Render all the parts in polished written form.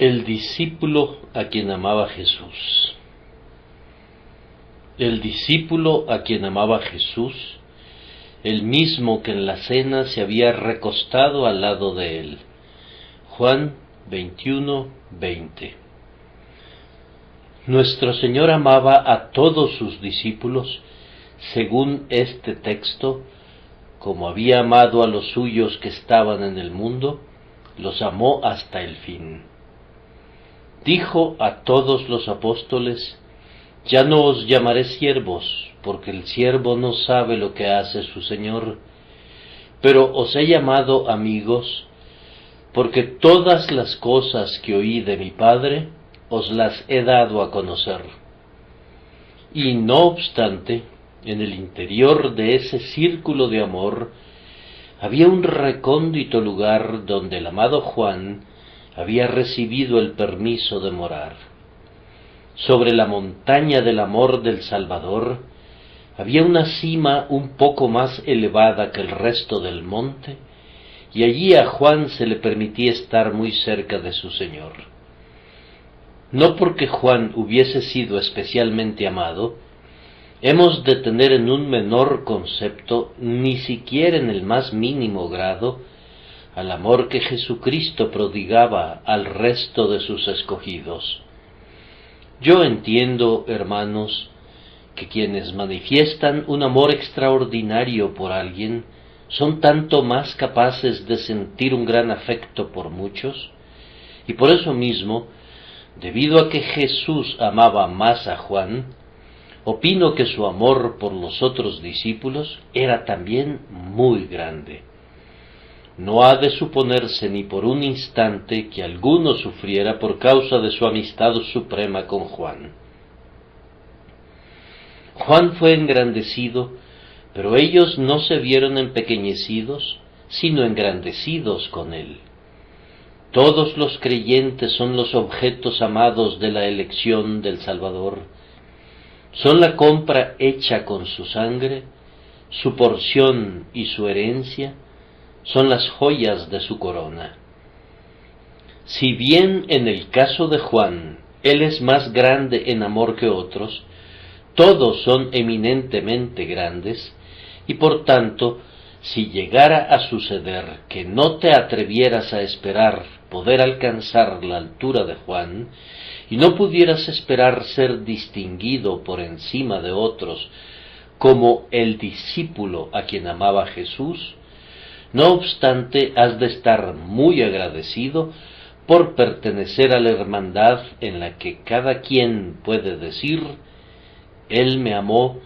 El discípulo a quien amaba Jesús. El discípulo a quien amaba Jesús, el mismo que en la cena se había recostado al lado de él. Juan 21:20. Nuestro Señor amaba a todos sus discípulos, según este texto, como había amado a los suyos que estaban en el mundo, los amó hasta el fin. Dijo a todos los apóstoles: ya no os llamaré siervos, porque el siervo no sabe lo que hace su Señor, pero os he llamado amigos, porque todas las cosas que oí de mi Padre os las he dado a conocer. Y no obstante, en el interior de ese círculo de amor había un recóndito lugar donde el amado Juan había recibido el permiso de morar. Sobre la montaña del amor del Salvador había una cima un poco más elevada que el resto del monte, y allí a Juan se le permitía estar muy cerca de su Señor. No porque Juan hubiese sido especialmente amado, hemos de tener en un menor concepto, ni siquiera en el más mínimo grado, al amor que Jesucristo prodigaba al resto de sus escogidos. Yo entiendo, hermanos, que quienes manifiestan un amor extraordinario por alguien son tanto más capaces de sentir un gran afecto por muchos, y por eso mismo, debido a que Jesús amaba más a Juan, opino que su amor por los otros discípulos era también muy grande. No ha de suponerse ni por un instante que alguno sufriera por causa de su amistad suprema con Juan. Juan fue engrandecido, pero ellos no se vieron empequeñecidos, sino engrandecidos con él. Todos los creyentes son los objetos amados de la elección del Salvador. Son la compra hecha con su sangre, su porción y su herencia, son las joyas de su corona. Si bien en el caso de Juan, él es más grande en amor que otros, todos son eminentemente grandes, y por tanto, si llegara a suceder que no te atrevieras a esperar poder alcanzar la altura de Juan, y no pudieras esperar ser distinguido por encima de otros como el discípulo a quien amaba Jesús, no obstante has de estar muy agradecido por pertenecer a la hermandad en la que cada quien puede decir: Él me amó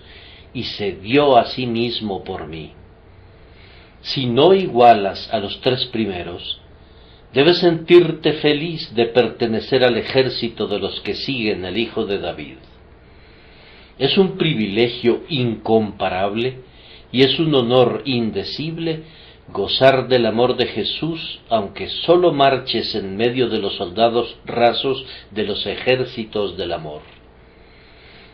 y se dio a sí mismo por mí. Si no igualas a los tres primeros, debes sentirte feliz de pertenecer al ejército de los que siguen al Hijo de David. Es un privilegio incomparable y es un honor indecible gozar del amor de Jesús, aunque solo marches en medio de los soldados rasos de los ejércitos del amor.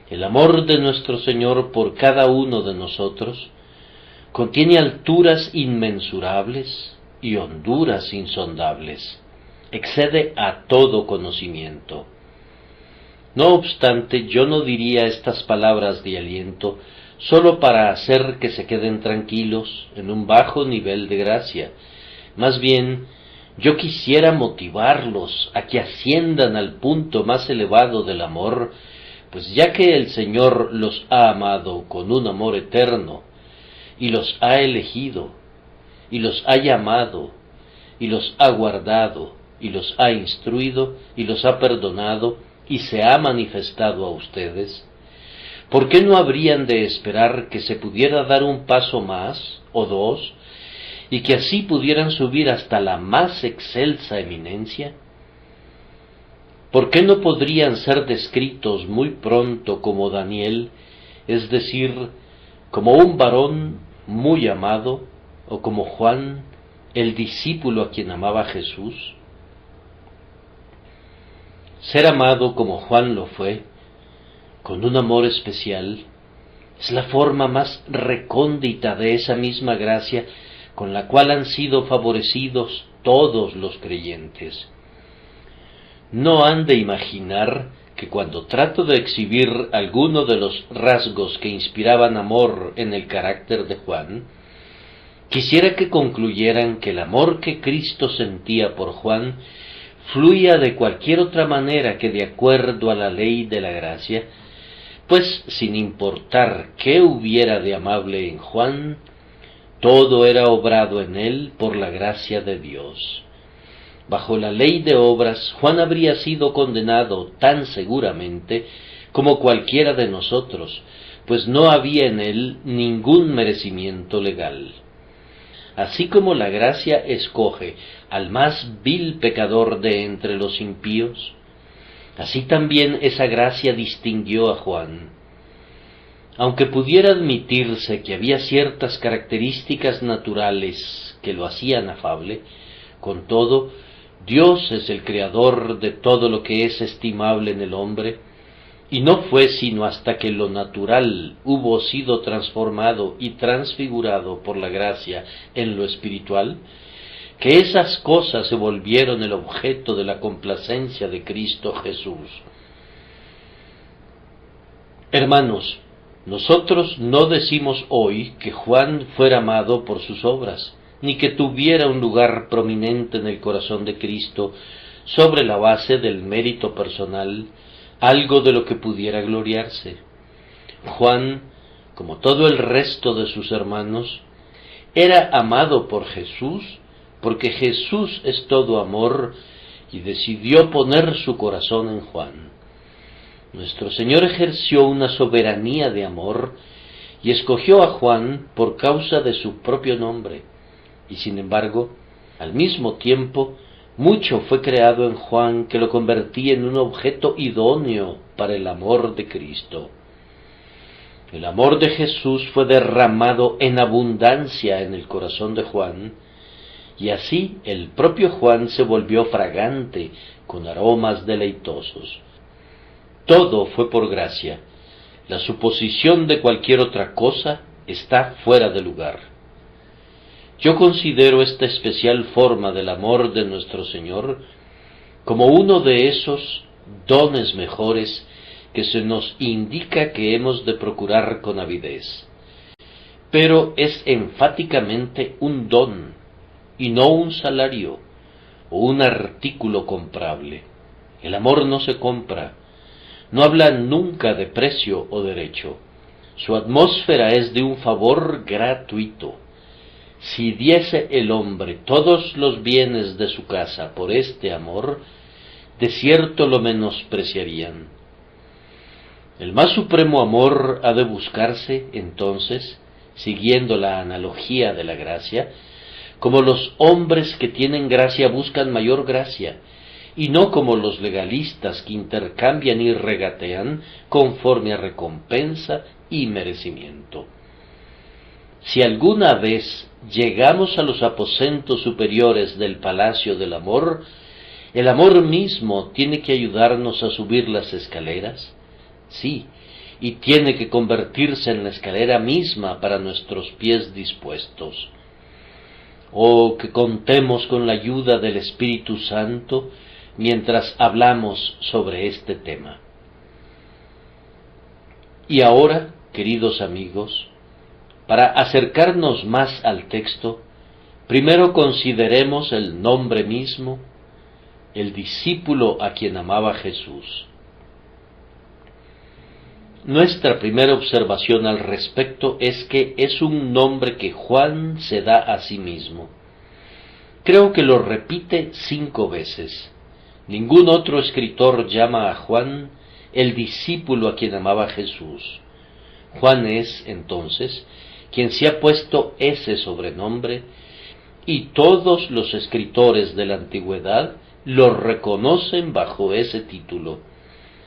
El amor de nuestro Señor por cada uno de nosotros contiene alturas inmensurables y honduras insondables, excede a todo conocimiento. No obstante, yo no diría estas palabras de aliento solo para hacer que se queden tranquilos en un bajo nivel de gracia. Más bien, yo quisiera motivarlos a que asciendan al punto más elevado del amor, pues ya que el Señor los ha amado con un amor eterno, y los ha elegido, y los ha llamado, y los ha guardado, y los ha instruido, y los ha perdonado, y se ha manifestado a ustedes, ¿por qué no habrían de esperar que se pudiera dar un paso más, o dos, y que así pudieran subir hasta la más excelsa eminencia? ¿Por qué no podrían ser descritos muy pronto como Daniel, es decir, como un varón muy amado, o como Juan, el discípulo a quien amaba Jesús? Ser amado como Juan lo fue, con un amor especial, es la forma más recóndita de esa misma gracia con la cual han sido favorecidos todos los creyentes. no han de imaginar que cuando trato de exhibir alguno de los rasgos que inspiraban amor en el carácter de Juan, quisiera que concluyeran que el amor que Cristo sentía por Juan fluía de cualquier otra manera que de acuerdo a la ley de la gracia, pues sin importar qué hubiera de amable en Juan, todo era obrado en él por la gracia de Dios. Bajo la ley de obras, Juan habría sido condenado tan seguramente como cualquiera de nosotros, pues no había en él ningún merecimiento legal. Así como la gracia escoge al más vil pecador de entre los impíos, así también esa gracia distinguió a Juan. Aunque pudiera admitirse que había ciertas características naturales que lo hacían afable, con todo, Dios es el creador de todo lo que es estimable en el hombre, y no fue sino hasta que lo natural hubo sido transformado y transfigurado por la gracia en lo espiritual, que esas cosas se volvieron el objeto de la complacencia de Cristo Jesús. Hermanos, nosotros no decimos hoy que Juan fuera amado por sus obras, ni que tuviera un lugar prominente en el corazón de Cristo sobre la base del mérito personal, algo de lo que pudiera gloriarse. Juan, como todo el resto de sus hermanos, era amado por Jesús, porque Jesús es todo amor y decidió poner su corazón en Juan. Nuestro Señor ejerció una soberanía de amor y escogió a Juan por causa de su propio nombre, y sin embargo, al mismo tiempo, mucho fue creado en Juan que lo convertía en un objeto idóneo para el amor de Cristo. El amor de Jesús fue derramado en abundancia en el corazón de Juan, y así el propio Juan se volvió fragante con aromas deleitosos. Todo fue por gracia. La suposición de cualquier otra cosa está fuera de lugar. Yo considero esta especial forma del amor de nuestro Señor como uno de esos dones mejores que se nos indica que hemos de procurar con avidez. Pero es enfáticamente un don, y no un salario o un artículo comprable. El amor no se compra, no habla nunca de precio o derecho. Su atmósfera es de un favor gratuito. Si diese el hombre todos los bienes de su casa por este amor, de cierto lo menospreciarían. El más supremo amor ha de buscarse, entonces, siguiendo la analogía de la gracia, como los hombres que tienen gracia buscan mayor gracia, y no como los legalistas que intercambian y regatean conforme a recompensa y merecimiento. Si alguna vez llegamos a los aposentos superiores del palacio del amor, ¿el amor mismo tiene que ayudarnos a subir las escaleras? Sí, y tiene que convertirse en la escalera misma para nuestros pies dispuestos. Oh, que contemos con la ayuda del Espíritu Santo mientras hablamos sobre este tema. Y ahora, queridos amigos, para acercarnos más al texto, primero consideremos el nombre mismo, el discípulo a quien amaba Jesús. Nuestra primera observación al respecto es que es un nombre que Juan se da a sí mismo. Creo que lo repite 5 veces. Ningún otro escritor llama a Juan el discípulo a quien amaba Jesús. Juan es, entonces, quien se ha puesto ese sobrenombre, y todos los escritores de la antigüedad lo reconocen bajo ese título.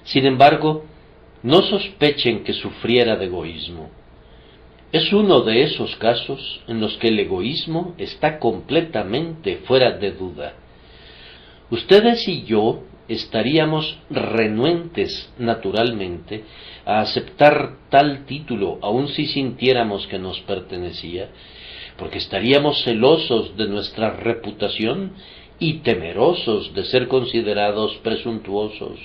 Sin embargo, no sospechen que sufriera de egoísmo. Es uno de esos casos en los que el egoísmo está completamente fuera de duda. Ustedes y yo estaríamos renuentes, naturalmente, a aceptar tal título, aun si sintiéramos que nos pertenecía, porque estaríamos celosos de nuestra reputación y temerosos de ser considerados presuntuosos,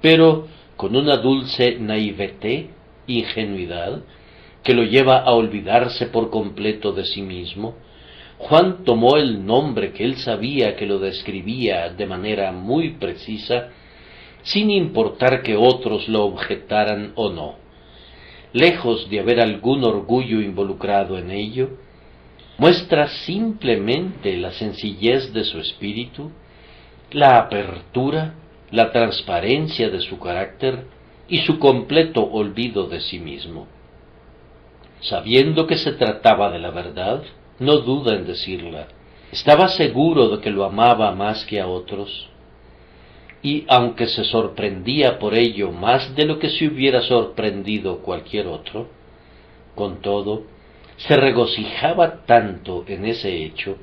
pero con una dulce naivete, ingenuidad, que lo lleva a olvidarse por completo de sí mismo, Juan tomó el nombre que él sabía que lo describía de manera muy precisa, sin importar que otros lo objetaran o no. Lejos de haber algún orgullo involucrado en ello, muestra simplemente la sencillez de su espíritu, la apertura, la transparencia de su carácter y su completo olvido de sí mismo. Sabiendo que se trataba de la verdad, no duda en decirla. Estaba seguro de que lo amaba más que a otros, y aunque se sorprendía por ello más de lo que se hubiera sorprendido cualquier otro, con todo, se regocijaba tanto en ese hecho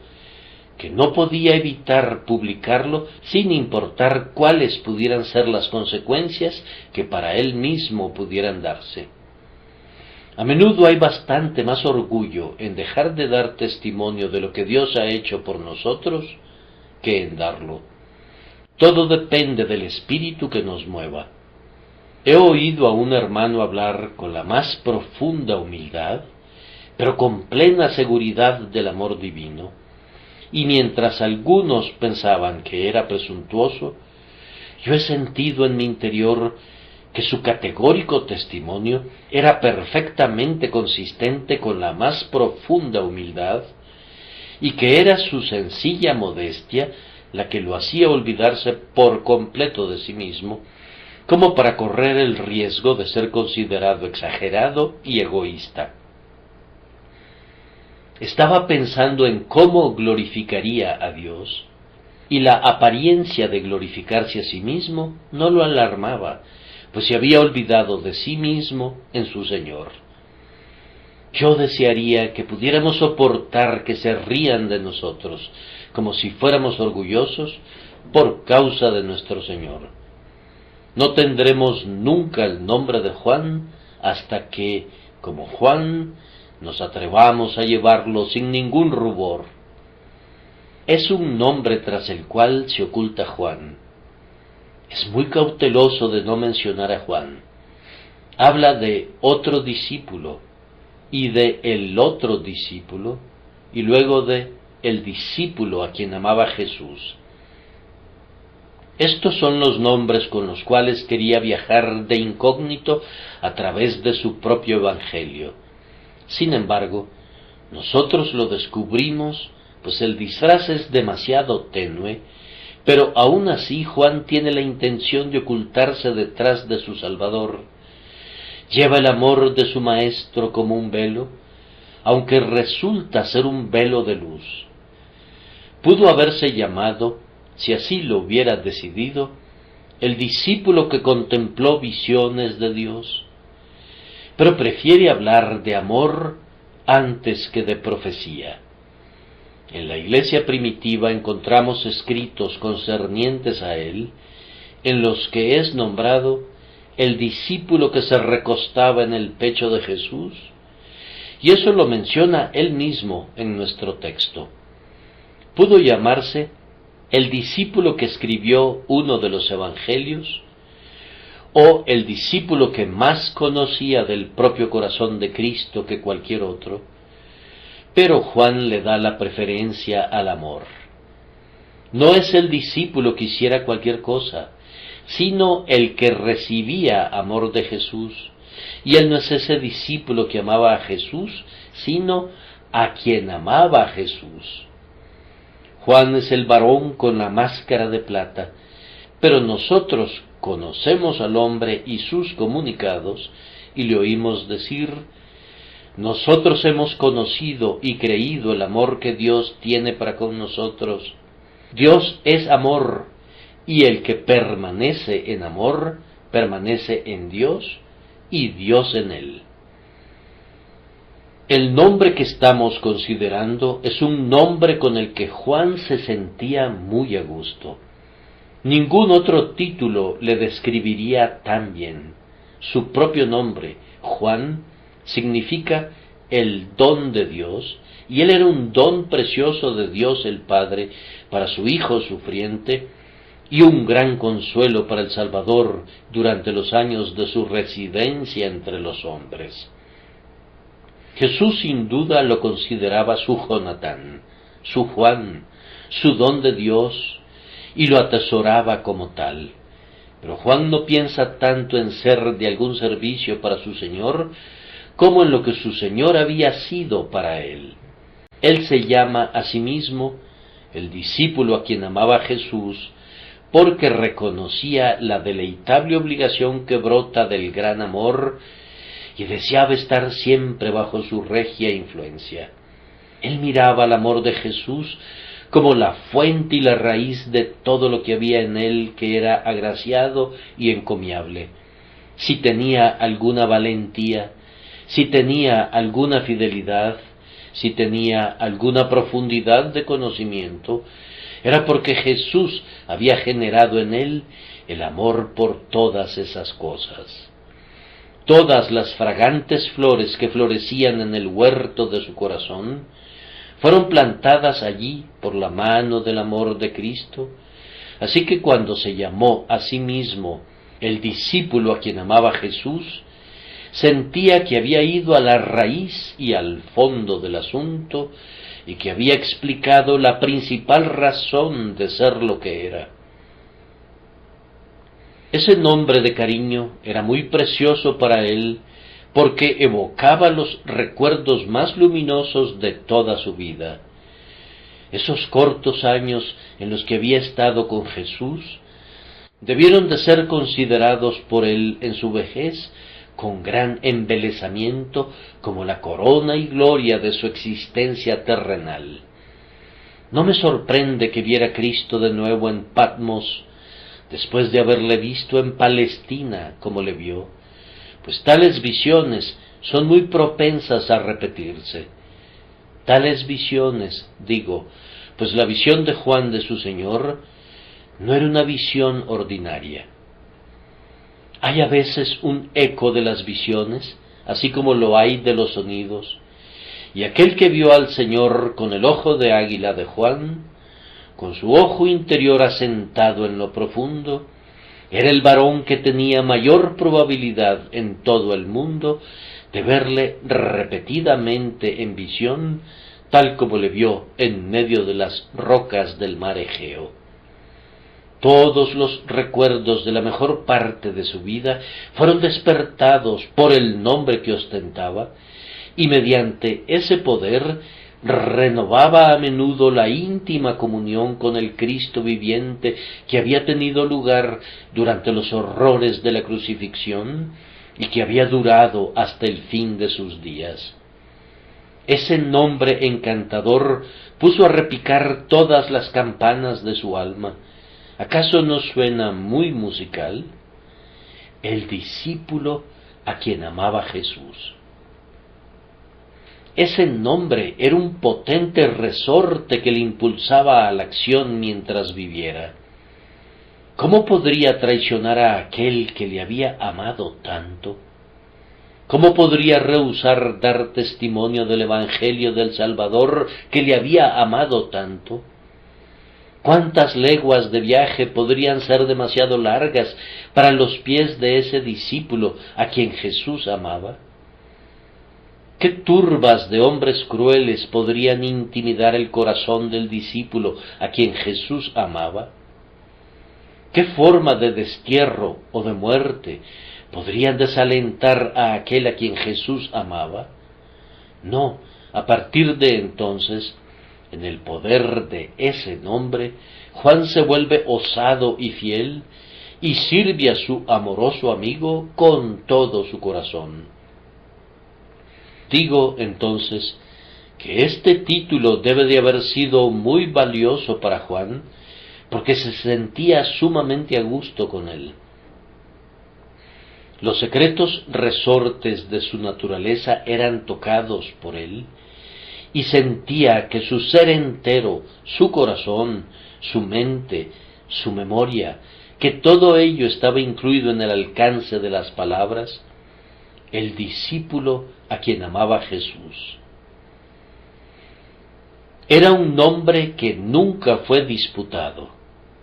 que no podía evitar publicarlo sin importar cuáles pudieran ser las consecuencias que para él mismo pudieran darse. A menudo hay bastante más orgullo en dejar de dar testimonio de lo que Dios ha hecho por nosotros que en darlo. Todo depende del espíritu que nos mueva. He oído a un hermano hablar con la más profunda humildad, pero con plena seguridad del amor divino, y mientras algunos pensaban que era presuntuoso, yo he sentido en mi interior que su categórico testimonio era perfectamente consistente con la más profunda humildad, y que era su sencilla modestia la que lo hacía olvidarse por completo de sí mismo, como para correr el riesgo de ser considerado exagerado y egoísta. Estaba pensando en cómo glorificaría a Dios, y la apariencia de glorificarse a sí mismo no lo alarmaba, pues se había olvidado de sí mismo en su Señor. Yo desearía que pudiéramos soportar que se rían de nosotros, como si fuéramos orgullosos por causa de nuestro Señor. No tendremos nunca el nombre de Juan hasta que, como Juan, nos atrevamos a llevarlo sin ningún rubor. Es un nombre tras el cual se oculta Juan. Es muy cauteloso de no mencionar a Juan. Habla de otro discípulo, y de el otro discípulo, y luego de el discípulo a quien amaba Jesús. Estos son los nombres con los cuales quería viajar de incógnito a través de su propio evangelio. Sin embargo, nosotros lo descubrimos, pues el disfraz es demasiado tenue, pero aún así Juan tiene la intención de ocultarse detrás de su Salvador. Lleva el amor de su Maestro como un velo, aunque resulta ser un velo de luz. Pudo haberse llamado, si así lo hubiera decidido, el discípulo que contempló visiones de Dios, pero prefiere hablar de amor antes que de profecía. En la iglesia primitiva encontramos escritos concernientes a él, en los que es nombrado el discípulo que se recostaba en el pecho de Jesús, y eso lo menciona él mismo en nuestro texto. Pudo llamarse el discípulo que escribió uno de los evangelios, o el discípulo que más conocía del propio corazón de Cristo que cualquier otro, pero Juan le da la preferencia al amor. No es el discípulo que hiciera cualquier cosa, sino el que recibía amor de Jesús, y él no es ese discípulo que amaba a Jesús, sino a quien amaba a Jesús. Juan es el varón con la máscara de plata, pero nosotros conocemos al hombre y sus comunicados, y le oímos decir: nosotros hemos conocido y creído el amor que Dios tiene para con nosotros. Dios es amor, y el que permanece en amor, permanece en Dios, y Dios en él. El nombre que estamos considerando es un nombre con el que Juan se sentía muy a gusto. Ningún otro título le describiría tan bien. Su propio nombre, Juan, significa el don de Dios, y él era un don precioso de Dios el Padre para su Hijo sufriente, y un gran consuelo para el Salvador durante los años de su residencia entre los hombres. Jesús sin duda lo consideraba su Jonatán, su Juan, su don de Dios, y lo atesoraba como tal. Pero Juan no piensa tanto en ser de algún servicio para su Señor, como en lo que su Señor había sido para él. Él se llama a sí mismo el discípulo a quien amaba Jesús, porque reconocía la deleitable obligación que brota del gran amor y deseaba estar siempre bajo su regia influencia. Él miraba al amor de Jesús como la fuente y la raíz de todo lo que había en él que era agraciado y encomiable. Si tenía alguna valentía, si tenía alguna fidelidad, si tenía alguna profundidad de conocimiento, era porque Jesús había generado en él el amor por todas esas cosas. Todas las fragantes flores que florecían en el huerto de su corazón fueron plantadas allí por la mano del amor de Cristo, así que cuando se llamó a sí mismo el discípulo a quien amaba Jesús, sentía que había ido a la raíz y al fondo del asunto y que había explicado la principal razón de ser lo que era. Ese nombre de cariño era muy precioso para él porque evocaba los recuerdos más luminosos de toda su vida. Esos cortos años en los que había estado con Jesús debieron de ser considerados por él en su vejez con gran embelesamiento como la corona y gloria de su existencia terrenal. No me sorprende que viera a Cristo de nuevo en Patmos, después de haberle visto en Palestina como le vio, pues tales visiones son muy propensas a repetirse. Tales visiones, digo, pues la visión de Juan de su Señor no era una visión ordinaria. Hay a veces un eco de las visiones, así como lo hay de los sonidos, y aquel que vio al Señor con el ojo de águila de Juan, con su ojo interior asentado en lo profundo, era el varón que tenía mayor probabilidad en todo el mundo de verle repetidamente en visión, tal como le vio en medio de las rocas del mar Egeo. Todos los recuerdos de la mejor parte de su vida fueron despertados por el nombre que ostentaba, y mediante ese poder renovaba a menudo la íntima comunión con el Cristo viviente que había tenido lugar durante los horrores de la crucifixión y que había durado hasta el fin de sus días. Ese nombre encantador puso a repicar todas las campanas de su alma. ¿Acaso no suena muy musical? El discípulo a quien amaba Jesús. Ese nombre era un potente resorte que le impulsaba a la acción mientras viviera. ¿Cómo podría traicionar a aquel que le había amado tanto? ¿Cómo podría rehusar dar testimonio del Evangelio del Salvador que le había amado tanto? ¿Cuántas leguas de viaje podrían ser demasiado largas para los pies de ese discípulo a quien Jesús amaba? ¿Qué turbas de hombres crueles podrían intimidar el corazón del discípulo a quien Jesús amaba? ¿Qué forma de destierro o de muerte podrían desalentar a aquel a quien Jesús amaba? No, a partir de entonces, en el poder de ese nombre, Juan se vuelve osado y fiel y sirve a su amoroso amigo con todo su corazón. Digo, entonces, que este título debe de haber sido muy valioso para Juan, porque se sentía sumamente a gusto con él. Los secretos resortes de su naturaleza eran tocados por él, y sentía que su ser entero, su corazón, su mente, su memoria, que todo ello estaba incluido en el alcance de las palabras, el discípulo a quien amaba Jesús. Era un nombre que nunca fue disputado.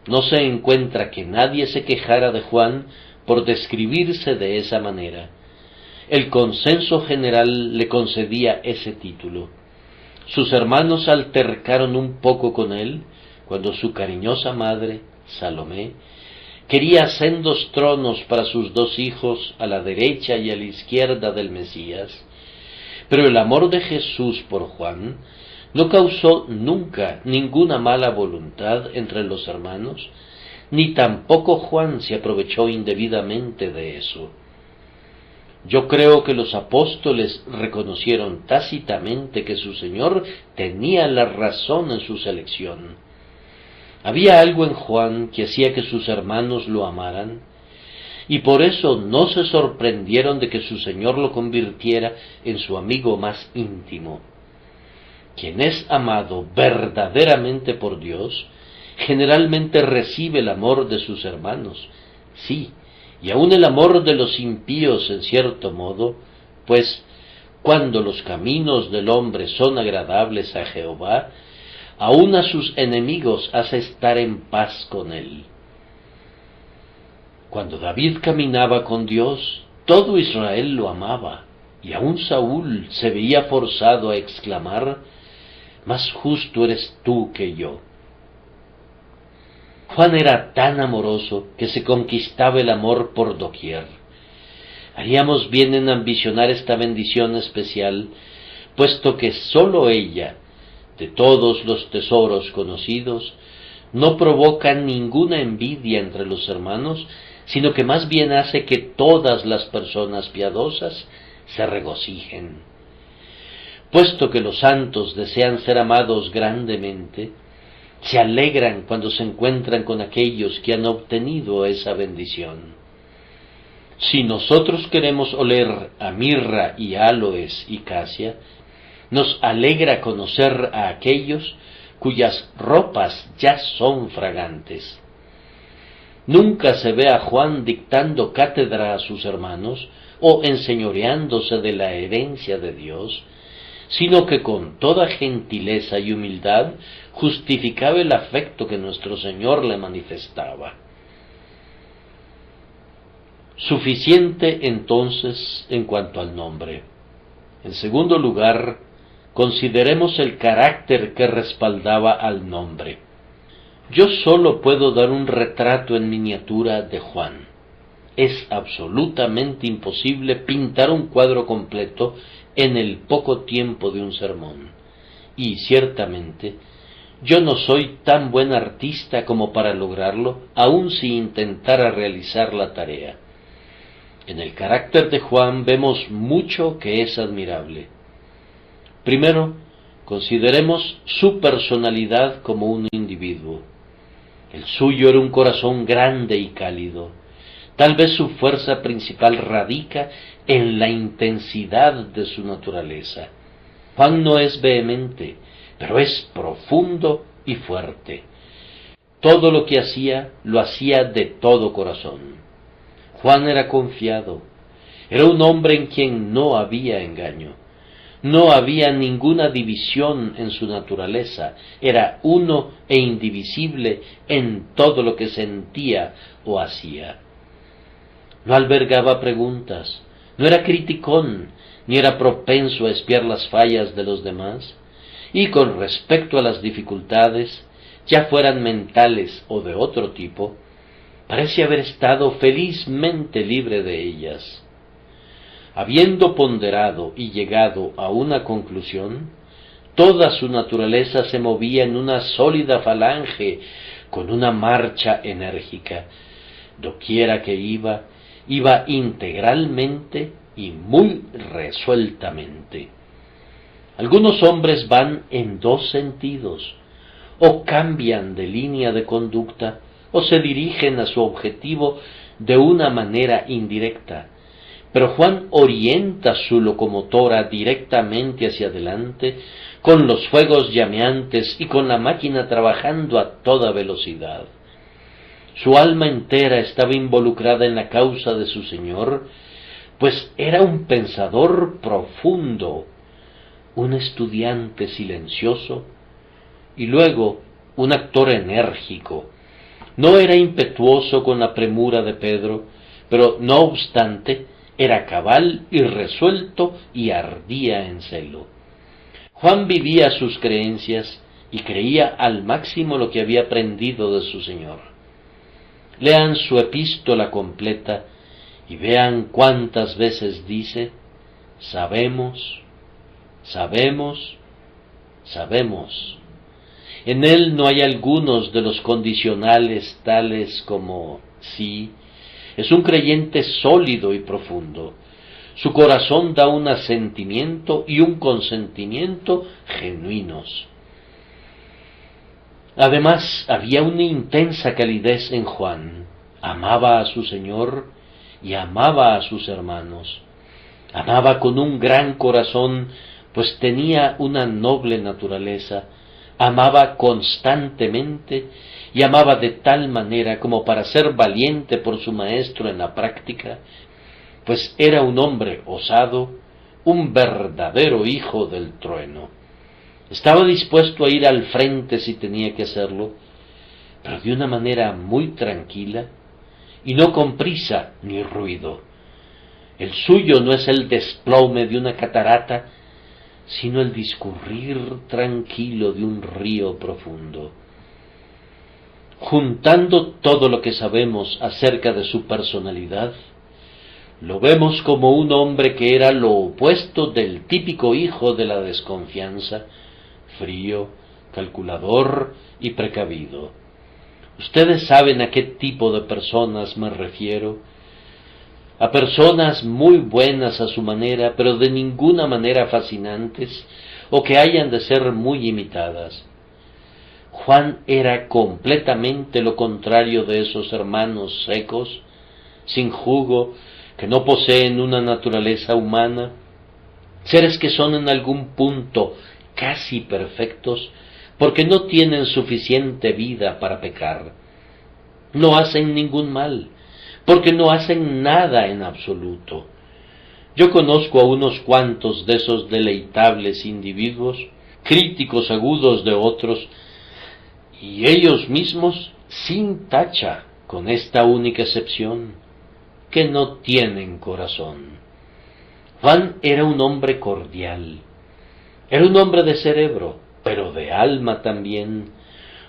No se encuentra que nadie se quejara de Juan por describirse de esa manera. El consenso general le concedía ese título. Sus hermanos altercaron un poco con él cuando su cariñosa madre, Salomé, quería sendos tronos para sus dos hijos a la derecha y a la izquierda del Mesías, pero el amor de Jesús por Juan no causó nunca ninguna mala voluntad entre los hermanos, ni tampoco Juan se aprovechó indebidamente de eso. Yo creo que los apóstoles reconocieron tácitamente que su Señor tenía la razón en su selección. Había algo en Juan que hacía que sus hermanos lo amaran, y por eso no se sorprendieron de que su Señor lo convirtiera en su amigo más íntimo. Quien es amado verdaderamente por Dios, generalmente recibe el amor de sus hermanos, sí, y aun el amor de los impíos en cierto modo, pues cuando los caminos del hombre son agradables a Jehová, aun a sus enemigos hace estar en paz con él. Cuando David caminaba con Dios, todo Israel lo amaba, y aun Saúl se veía forzado a exclamar: «Más justo eres tú que yo». Juan era tan amoroso que se conquistaba el amor por doquier. Haríamos bien en ambicionar esta bendición especial, puesto que sólo ella, de todos los tesoros conocidos, no provoca ninguna envidia entre los hermanos, sino que más bien hace que todas las personas piadosas se regocijen. Puesto que los santos desean ser amados grandemente, se alegran cuando se encuentran con aquellos que han obtenido esa bendición. Si nosotros queremos oler a mirra y áloes y casia, nos alegra conocer a aquellos cuyas ropas ya son fragantes. Nunca se ve a Juan dictando cátedra a sus hermanos o enseñoreándose de la herencia de Dios, sino que con toda gentileza y humildad justificaba el afecto que nuestro Señor le manifestaba. Suficiente entonces en cuanto al nombre. En segundo lugar, consideremos el carácter que respaldaba al nombre. Yo solo puedo dar un retrato en miniatura de Juan. Es absolutamente imposible pintar un cuadro completo en el poco tiempo de un sermón. Y ciertamente, yo no soy tan buen artista como para lograrlo, aun si intentara realizar la tarea. En el carácter de Juan vemos mucho que es admirable. Primero, consideremos su personalidad como un individuo. El suyo era un corazón grande y cálido. Tal vez su fuerza principal radica en la intensidad de su naturaleza. Juan no es vehemente, pero es profundo y fuerte. Todo lo que hacía, lo hacía de todo corazón. Juan era confiado. Era un hombre en quien no había engaño. No había ninguna división en su naturaleza. Era uno e indivisible en todo lo que sentía o hacía. No albergaba preguntas, no era criticón, ni era propenso a espiar las fallas de los demás, y con respecto a las dificultades, ya fueran mentales o de otro tipo, parece haber estado felizmente libre de ellas. Habiendo ponderado y llegado a una conclusión, toda su naturaleza se movía en una sólida falange, con una marcha enérgica. Doquiera que iba integralmente y muy resueltamente. Algunos hombres van en dos sentidos, o cambian de línea de conducta, o se dirigen a su objetivo de una manera indirecta, pero Juan orienta su locomotora directamente hacia adelante, con los fuegos llameantes y con la máquina trabajando a toda velocidad. Su alma entera estaba involucrada en la causa de su Señor, pues era un pensador profundo, un estudiante silencioso y luego un actor enérgico. No era impetuoso con la premura de Pedro, pero no obstante era cabal y resuelto y ardía en celo. Juan vivía sus creencias y creía al máximo lo que había aprendido de su Señor. Lean su epístola completa y vean cuántas veces dice: sabemos, sabemos, sabemos. En él no hay algunos de los condicionales tales como sí. Es un creyente sólido y profundo. Su corazón da un asentimiento y un consentimiento genuinos. Además, había una intensa calidez en Juan. Amaba a su Señor y amaba a sus hermanos. Amaba con un gran corazón, pues tenía una noble naturaleza. Amaba constantemente y amaba de tal manera como para ser valiente por su maestro en la práctica, pues era un hombre osado, un verdadero hijo del trueno. Estaba dispuesto a ir al frente si tenía que hacerlo, pero de una manera muy tranquila y no con prisa ni ruido. El suyo no es el desplome de una catarata, sino el discurrir tranquilo de un río profundo. Juntando todo lo que sabemos acerca de su personalidad, lo vemos como un hombre que era lo opuesto del típico hijo de la desconfianza, frío, calculador y precavido. Ustedes saben a qué tipo de personas me refiero, a personas muy buenas a su manera, pero de ninguna manera fascinantes, o que hayan de ser muy imitadas. Juan era completamente lo contrario de esos hermanos secos, sin jugo, que no poseen una naturaleza humana, seres que son en algún punto casi perfectos, porque no tienen suficiente vida para pecar. No hacen ningún mal, porque no hacen nada en absoluto. Yo conozco a unos cuantos de esos deleitables individuos, críticos agudos de otros, y ellos mismos sin tacha, con esta única excepción, que no tienen corazón. Juan era un hombre cordial, era un hombre de cerebro, pero de alma también,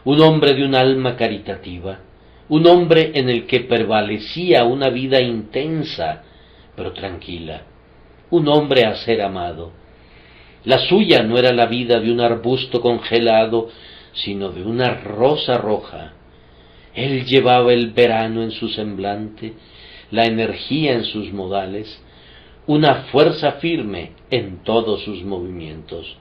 un hombre de un alma caritativa, un hombre en el que prevalecía una vida intensa, pero tranquila, un hombre a ser amado. La suya no era la vida de un arbusto congelado, sino de una rosa roja. Él llevaba el verano en su semblante, la energía en sus modales, una fuerza firme en todos sus movimientos.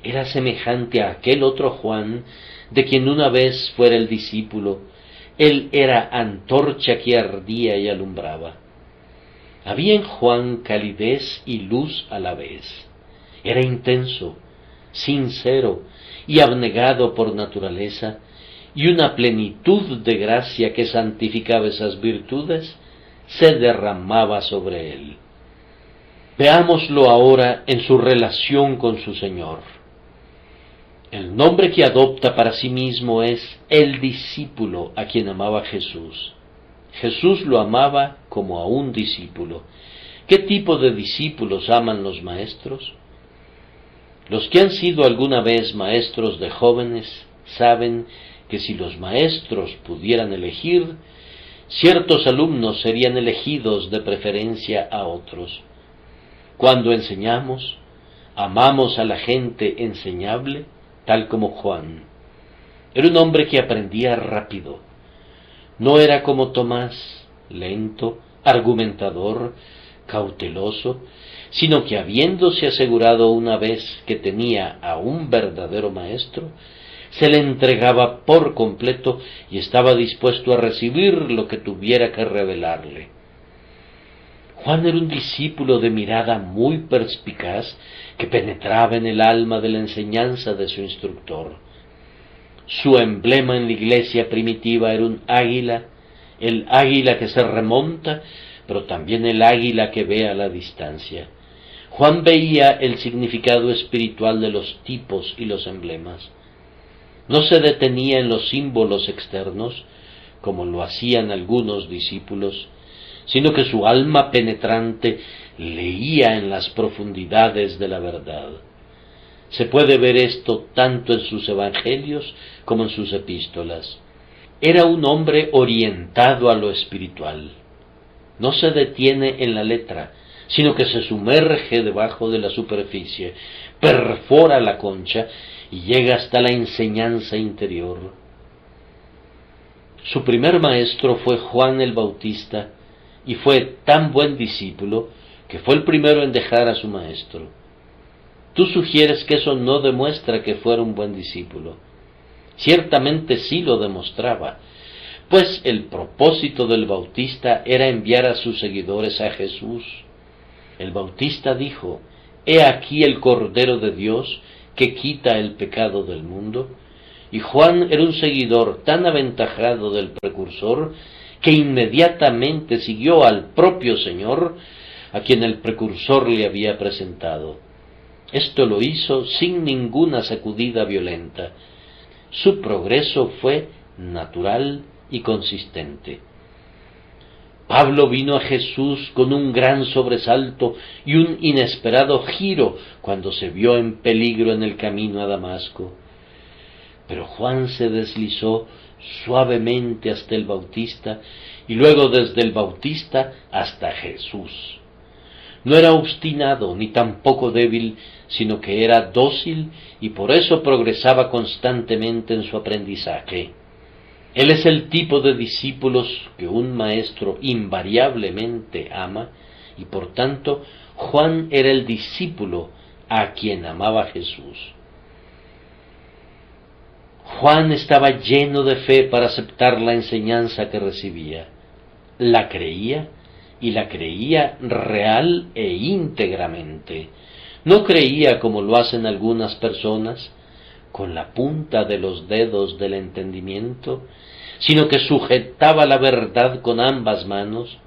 Era semejante a aquel otro Juan, de quien una vez fuera el discípulo. Él era antorcha que ardía y alumbraba. Había en Juan calidez y luz a la vez. Era intenso, sincero y abnegado por naturaleza, y una plenitud de gracia que santificaba esas virtudes se derramaba sobre él. Veámoslo ahora en su relación con su Señor. El nombre que adopta para sí mismo es el discípulo a quien amaba Jesús. Jesús lo amaba como a un discípulo. ¿Qué tipo de discípulos aman los maestros? Los que han sido alguna vez maestros de jóvenes saben que si los maestros pudieran elegir, ciertos alumnos serían elegidos de preferencia a otros. Cuando enseñamos, amamos a la gente enseñable, tal como Juan. Era un hombre que aprendía rápido. No era como Tomás, lento, argumentador, cauteloso, sino que habiéndose asegurado una vez que tenía a un verdadero maestro, se le entregaba por completo y estaba dispuesto a recibir lo que tuviera que revelarle. Juan era un discípulo de mirada muy perspicaz que penetraba en el alma de la enseñanza de su instructor. Su emblema en la iglesia primitiva era un águila, el águila que se remonta pero también el águila que ve a la distancia. Juan veía el significado espiritual de los tipos y los emblemas. No se detenía en los símbolos externos, como lo hacían algunos discípulos, sino que su alma penetrante leía en las profundidades de la verdad. Se puede ver esto tanto en sus evangelios como en sus epístolas. Era un hombre orientado a lo espiritual. No se detiene en la letra, sino que se sumerge debajo de la superficie, perfora la concha y llega hasta la enseñanza interior. Su primer maestro fue Juan el Bautista, y fue tan buen discípulo que fue el primero en dejar a su maestro. Tú sugieres que eso no demuestra que fuera un buen discípulo. Ciertamente sí lo demostraba, pues el propósito del Bautista era enviar a sus seguidores a Jesús. El Bautista dijo: «He aquí el Cordero de Dios que quita el pecado del mundo», y Juan era un seguidor tan aventajado del precursor que inmediatamente siguió al propio Señor, a quien el precursor le había presentado. Esto lo hizo sin ninguna sacudida violenta. Su progreso fue natural y consistente. Pablo vino a Jesús con un gran sobresalto y un inesperado giro cuando se vio en peligro en el camino a Damasco. Pero Juan se deslizó suavemente hasta el Bautista y luego desde el Bautista hasta Jesús. No era obstinado ni tampoco débil, sino que era dócil y por eso progresaba constantemente en su aprendizaje. Él es el tipo de discípulos que un maestro invariablemente ama, y por tanto Juan era el discípulo a quien amaba Jesús. Juan estaba lleno de fe para aceptar la enseñanza que recibía. La creía, y la creía real e íntegramente. No creía como lo hacen algunas personas, con la punta de los dedos del entendimiento, sino que sujetaba la verdad con ambas manos,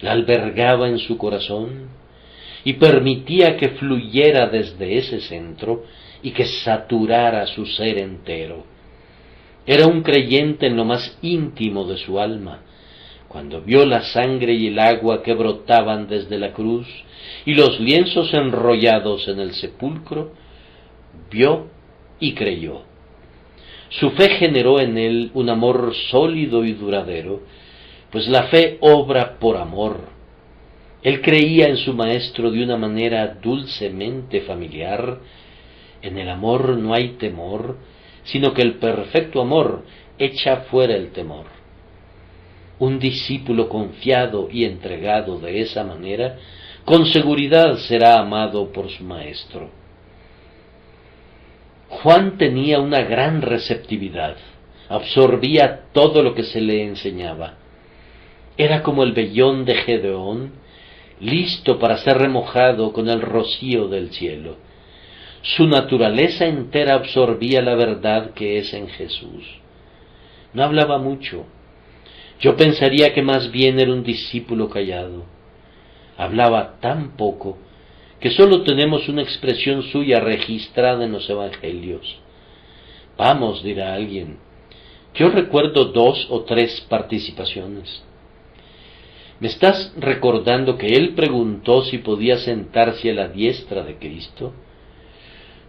la albergaba en su corazón y permitía que fluyera desde ese centro y que saturara su ser entero. Era un creyente en lo más íntimo de su alma. Cuando vio la sangre y el agua que brotaban desde la cruz y los lienzos enrollados en el sepulcro, vio y creyó. Su fe generó en él un amor sólido y duradero, pues la fe obra por amor. Él creía en su maestro de una manera dulcemente familiar. En el amor no hay temor, sino que el perfecto amor echa fuera el temor. Un discípulo confiado y entregado de esa manera, con seguridad será amado por su maestro. Juan tenía una gran receptividad, absorbía todo lo que se le enseñaba. Era como el vellón de Gedeón, listo para ser remojado con el rocío del cielo. Su naturaleza entera absorbía la verdad que es en Jesús. No hablaba mucho. Yo pensaría que más bien era un discípulo callado. Hablaba tan poco que sólo tenemos una expresión suya registrada en los evangelios. Vamos, dirá alguien, yo recuerdo 2 o 3 participaciones. ¿Me estás recordando que él preguntó si podía sentarse a la diestra de Cristo?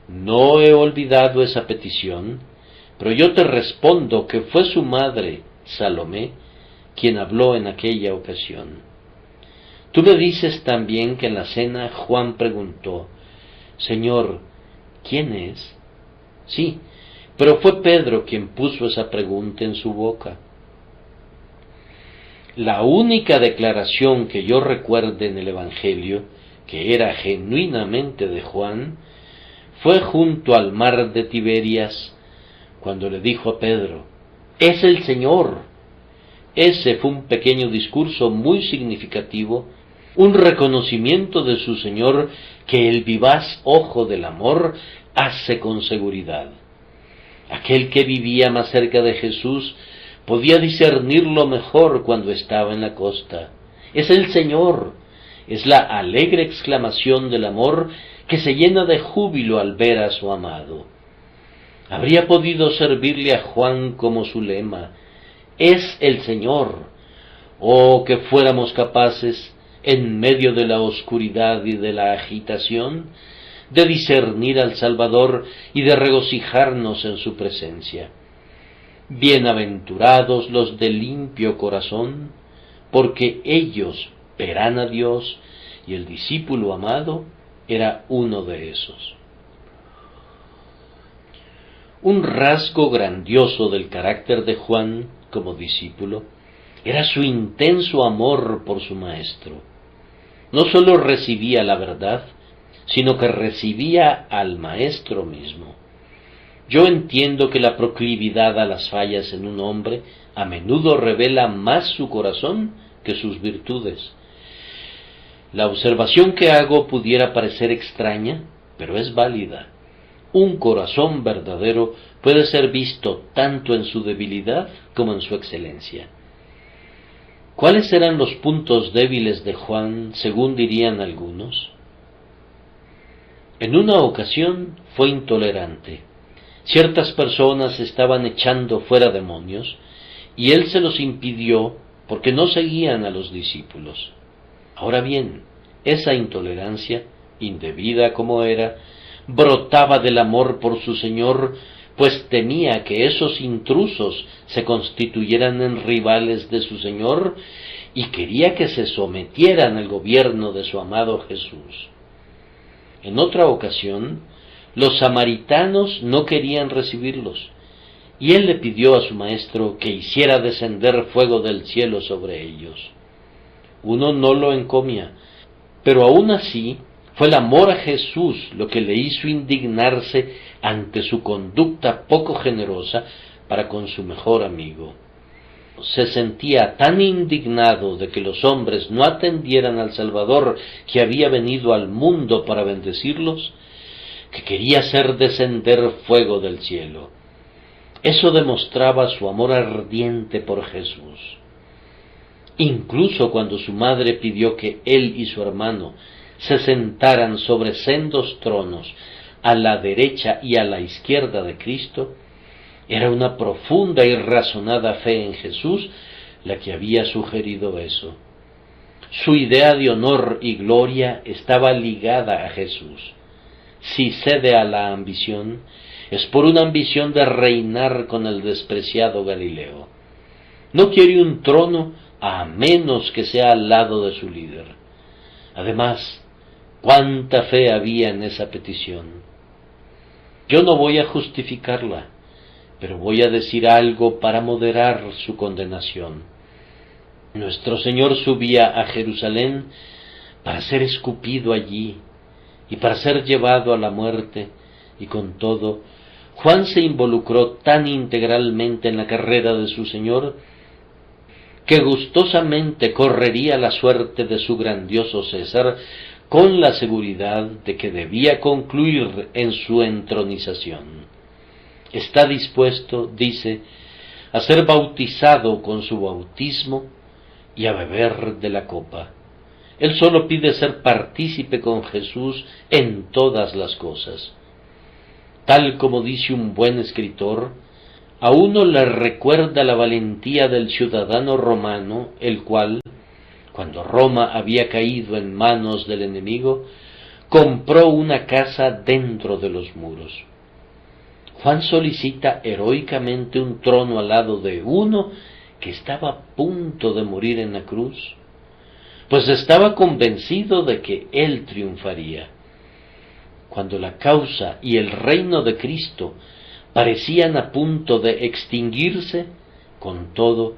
No he olvidado esa petición, pero yo te respondo que fue su madre, Salomé, quien habló en aquella ocasión. Tú me dices también que en la cena Juan preguntó: Señor, ¿quién es? Sí, pero fue Pedro quien puso esa pregunta en su boca. La única declaración que yo recuerde en el Evangelio, que era genuinamente de Juan, fue junto al mar de Tiberias, cuando le dijo a Pedro: ¡Es el Señor! Ese fue un pequeño discurso muy significativo, un reconocimiento de su Señor que el vivaz ojo del amor hace con seguridad. Aquel que vivía más cerca de Jesús podía discernirlo mejor cuando estaba en la costa, Es el Señor, es la alegre exclamación del amor que se llena de júbilo al ver a su amado. Habría podido servirle a Juan como su lema: es el Señor. Oh, que fuéramos capaces, en medio de la oscuridad y de la agitación, de discernir al Salvador y de regocijarnos en su presencia. Bienaventurados los de limpio corazón, porque ellos verán a Dios, y el discípulo amado era uno de esos. Un rasgo grandioso del carácter de Juan como discípulo era su intenso amor por su maestro. No sólo recibía la verdad, sino que recibía al maestro mismo. Yo entiendo que la proclividad a las fallas en un hombre a menudo revela más su corazón que sus virtudes. La observación que hago pudiera parecer extraña, pero es válida. Un corazón verdadero puede ser visto tanto en su debilidad como en su excelencia. ¿Cuáles eran los puntos débiles de Juan, según dirían algunos? En una ocasión fue intolerante. Ciertas personas estaban echando fuera demonios, y él se los impidió porque no seguían a los discípulos. Ahora bien, esa intolerancia, indebida como era, brotaba del amor por su Señor, pues temía que esos intrusos se constituyeran en rivales de su Señor y quería que se sometieran al gobierno de su amado Jesús. En otra ocasión, los samaritanos no querían recibirlos, y él le pidió a su maestro que hiciera descender fuego del cielo sobre ellos. Uno no lo encomia, pero aún así fue el amor a Jesús lo que le hizo indignarse ante su conducta poco generosa para con su mejor amigo. Se sentía tan indignado de que los hombres no atendieran al Salvador que había venido al mundo para bendecirlos, que quería hacer descender fuego del cielo. Eso demostraba su amor ardiente por Jesús. Incluso cuando su madre pidió que él y su hermano se sentaran sobre sendos tronos a la derecha y a la izquierda de Cristo, era una profunda y razonada fe en Jesús la que había sugerido eso. Su idea de honor y gloria estaba ligada a Jesús. Si cede a la ambición, es por una ambición de reinar con el despreciado Galileo. No quiere un trono a menos que sea al lado de su líder. Además, cuánta fe había en esa petición. Yo no voy a justificarla, pero voy a decir algo para moderar su condenación. Nuestro Señor subía a Jerusalén para ser escupido allí y para ser llevado a la muerte, y con todo, Juan se involucró tan integralmente en la carrera de su Señor que gustosamente correría la suerte de su grandioso César con la seguridad de que debía concluir en su entronización. Está dispuesto, dice, a ser bautizado con su bautismo y a beber de la copa. Él solo pide ser partícipe con Jesús en todas las cosas. Tal como dice un buen escritor, a uno le recuerda la valentía del ciudadano romano, el cual, cuando Roma había caído en manos del enemigo, compró una casa dentro de los muros. Juan solicita heroicamente un trono al lado de uno que estaba a punto de morir en la cruz, pues estaba convencido de que él triunfaría. Cuando la causa y el reino de Cristo parecían a punto de extinguirse, con todo,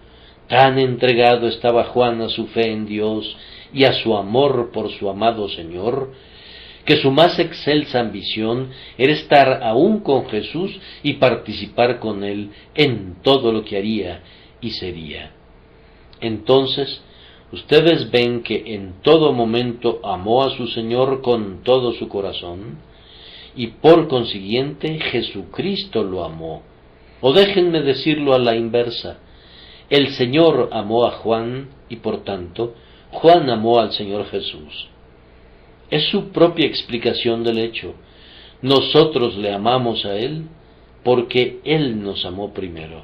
tan entregado estaba Juan a su fe en Dios y a su amor por su amado Señor, que su más excelsa ambición era estar aún con Jesús y participar con Él en todo lo que haría y sería. Entonces, ustedes ven que en todo momento amó a su Señor con todo su corazón, y por consiguiente Jesucristo lo amó. O déjenme decirlo a la inversa, el Señor amó a Juan, y por tanto, Juan amó al Señor Jesús. Es su propia explicación del hecho. Nosotros le amamos a Él porque Él nos amó primero.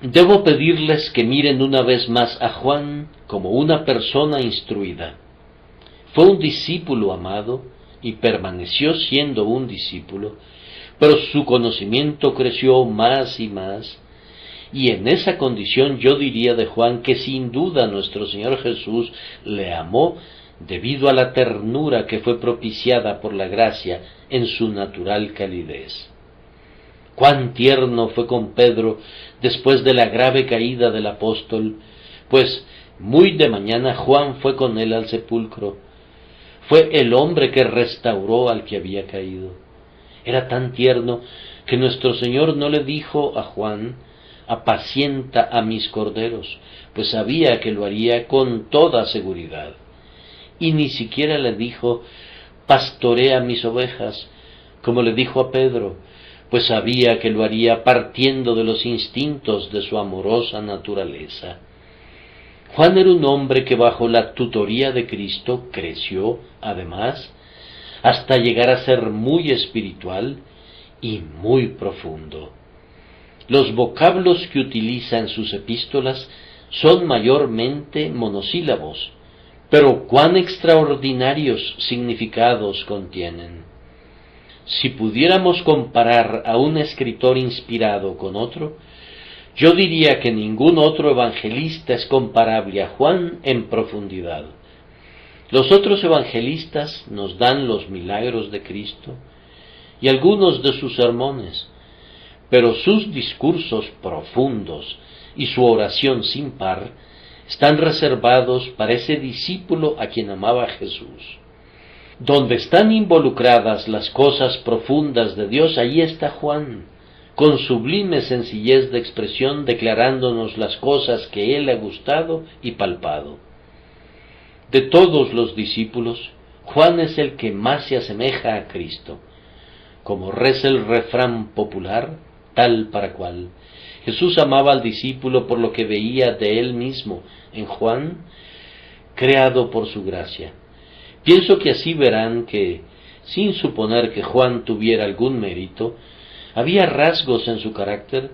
Debo pedirles que miren una vez más a Juan como una persona instruida. Fue un discípulo amado y permaneció siendo un discípulo, pero su conocimiento creció más y más, y en esa condición yo diría de Juan que sin duda nuestro Señor Jesús le amó debido a la ternura que fue propiciada por la gracia en su natural calidez. Cuán tierno fue con Pedro después de la grave caída del apóstol, pues muy de mañana Juan fue con él al sepulcro. Fue el hombre que restauró al que había caído. Era tan tierno que nuestro Señor no le dijo a Juan: apacienta a mis corderos, pues sabía que lo haría con toda seguridad. Y ni siquiera le dijo: pastorea mis ovejas, como le dijo a Pedro, pues sabía que lo haría partiendo de los instintos de su amorosa naturaleza. Juan era un hombre que bajo la tutoría de Cristo creció, además, hasta llegar a ser muy espiritual y muy profundo. Los vocablos que utiliza en sus epístolas son mayormente monosílabos, pero cuán extraordinarios significados contienen. Si pudiéramos comparar a un escritor inspirado con otro, yo diría que ningún otro evangelista es comparable a Juan en profundidad. Los otros evangelistas nos dan los milagros de Cristo y algunos de sus sermones, pero sus discursos profundos y su oración sin par están reservados para ese discípulo a quien amaba Jesús. Donde están involucradas las cosas profundas de Dios, allí está Juan, con sublime sencillez de expresión, declarándonos las cosas que él ha gustado y palpado. De todos los discípulos, Juan es el que más se asemeja a Cristo. Como reza el refrán popular, tal para cual, Jesús amaba al discípulo por lo que veía de él mismo en Juan, creado por su gracia. Pienso que así verán que, sin suponer que Juan tuviera algún mérito, había rasgos en su carácter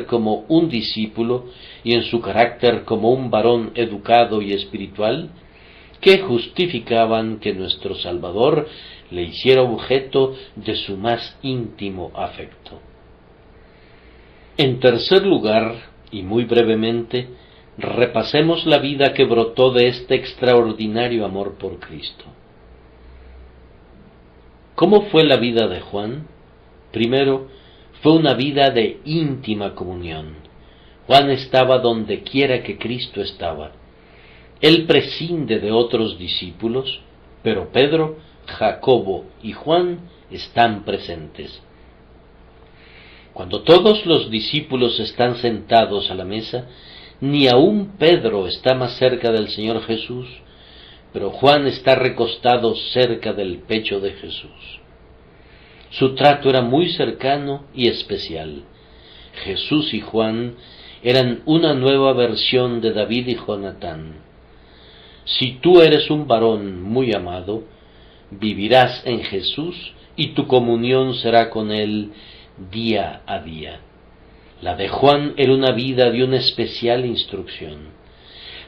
como un discípulo y en su carácter como un varón educado y espiritual, que justificaban que nuestro Salvador le hiciera objeto de su más íntimo afecto. En tercer lugar, y muy brevemente, repasemos la vida que brotó de este extraordinario amor por Cristo. ¿Cómo fue la vida de Juan? Primero, fue una vida de íntima comunión. Juan estaba donde quiera que Cristo estaba. Él prescinde de otros discípulos, pero Pedro, Jacobo y Juan están presentes. Cuando todos los discípulos están sentados a la mesa, ni aun Pedro está más cerca del Señor Jesús, pero Juan está recostado cerca del pecho de Jesús. Su trato era muy cercano y especial. Jesús y Juan eran una nueva versión de David y Jonatán. Si tú eres un varón muy amado, vivirás en Jesús y tu comunión será con él día a día. La de Juan era una vida de una especial instrucción.